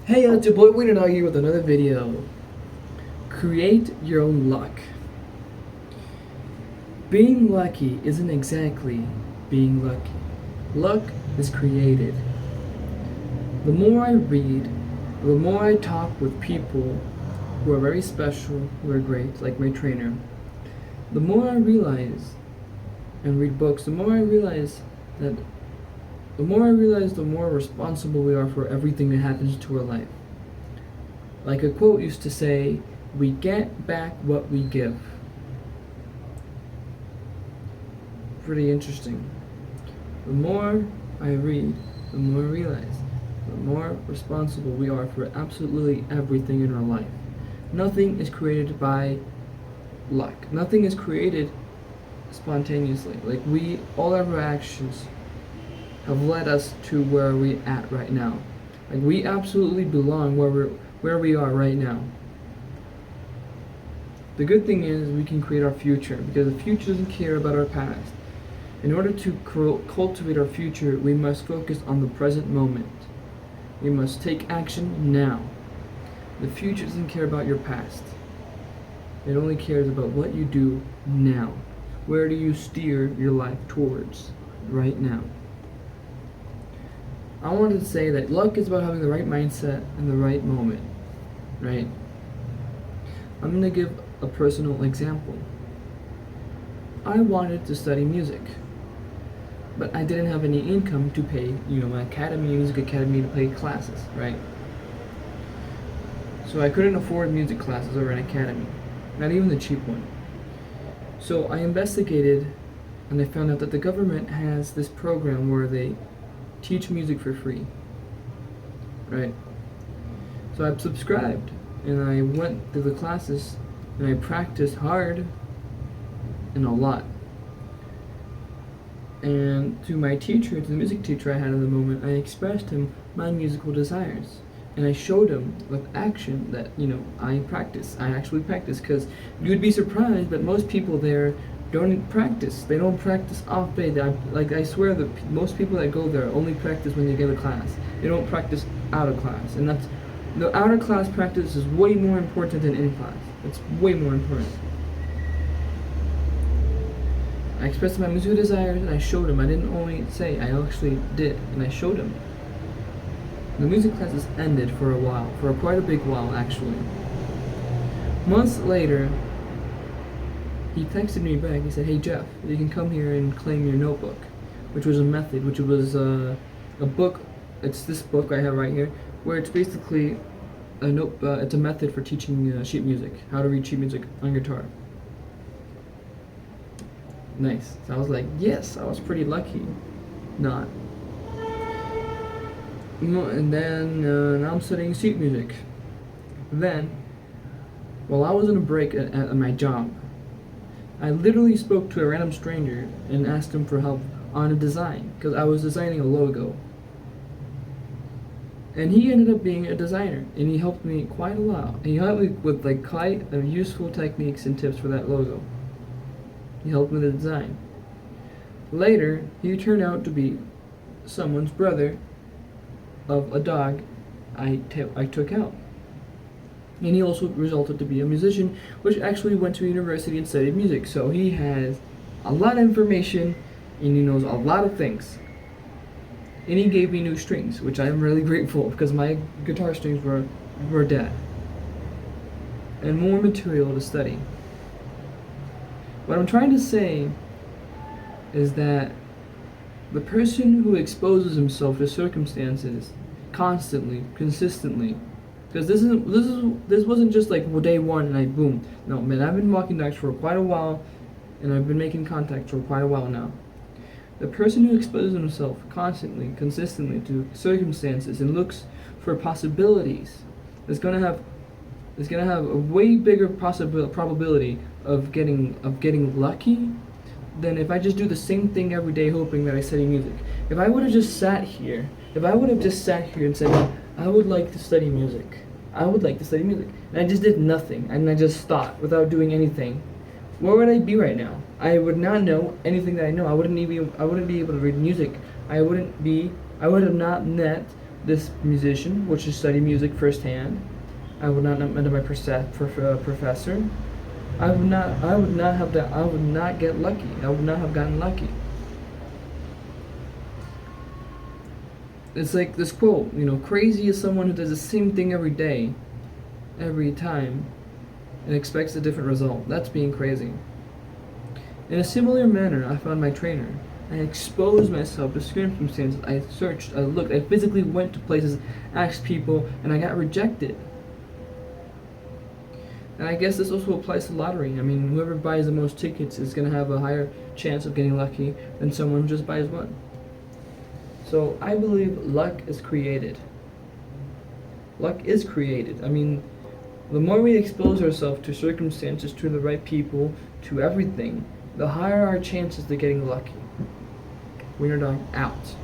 Hey, it's your boy Winner Dog here with another video. Create your own luck. Being lucky isn't exactly being lucky. Luck is created. The more I read, the more I talk with people who are very special, who are great, like my trainer, the more I realize and read books, the more I realize the more responsible we are for everything that happens to our life. Like a quote used to say, we get back what we give. Pretty interesting. The more I read, the more I realize, the more responsible we are for absolutely everything in our life. Nothing is created by luck. Nothing is created spontaneously. Like all our actions have led us to where we're at right now. Like we absolutely belong where we are right now. The good thing is we can create our future because the future doesn't care about our past. In order to cultivate our future, we must focus on the present moment. We must take action now. The future doesn't care about your past. It only cares about what you do now. Where do you steer your life towards right now? I wanted to say that luck is about having the right mindset in the right moment, right? I'm going to give a personal example. I wanted to study music, but I didn't have any income to pay, my music academy to pay classes, right? So I couldn't afford music classes or an academy, not even the cheap one. So I investigated and I found out that the government has this program where they teach music for free, right? So I subscribed and I went to the classes and I practiced hard and a lot. And to my teacher, to the music teacher I had at the moment, I expressed him my musical desires. And I showed him with action that, I actually practice, because you would be surprised, but most people there don't practice. They don't practice off day. I swear that most people that go there only practice when they get a class. They don't practice out of class. And the out of class practice is way more important than in class. It's way more important. I expressed my musical desires and I showed him. I didn't only say, I actually did, and I showed him. The music classes ended for a while, for quite a big while actually. Months later, he texted me back. He said, "Hey Jeff, you can come here and claim your notebook," which was a method, which was a book. It's this book I have right here, where it's basically it's a method for teaching sheet music, how to read sheet music on guitar. Nice. So I was like, yes, I was pretty lucky. Not. And then now I'm studying sheet music. Then, while I was on a break at my job, I literally spoke to a random stranger and asked him for help on a design, because I was designing a logo. And he ended up being a designer, and he helped me quite a lot. He helped me with quite useful techniques and tips for that logo. He helped me with the design. Later, he turned out to be someone's brother of a dog I took out. And he also resulted to be a musician, which actually went to university and studied music. So he has a lot of information and he knows a lot of things. And he gave me new strings, which I'm really grateful, because my guitar strings were dead. And more material to study. What I'm trying to say is that the person who exposes himself to circumstances constantly, consistently, because this wasn't just like day one and I boom. No, man, I've been walking dogs for quite a while, and I've been making contact for quite a while now. The person who exposes himself constantly, consistently to circumstances and looks for possibilities is gonna have a way bigger probability of getting lucky than if I just do the same thing every day hoping that I study music. If I would have just sat here and said, I would like to study music, and I just did nothing, and I just thought without doing anything, where would I be right now? I would not know anything that I know. I wouldn't be able to read music. I would have not met this musician, which is study music firsthand. I would not have met my professor. I would not have that. I would not get lucky. I would not have gotten lucky. It's like this quote, crazy is someone who does the same thing every day, every time, and expects a different result. That's being crazy. In a similar manner, I found my trainer. I exposed myself to circumstances. I searched, I looked, I physically went to places, asked people, and I got rejected. And I guess this also applies to lottery. I mean, whoever buys the most tickets is going to have a higher chance of getting lucky than someone who just buys one. So I believe luck is created. Luck is created. I mean, the more we expose ourselves to circumstances, to the right people, to everything, the higher our chances of getting lucky. Wiener Dog out.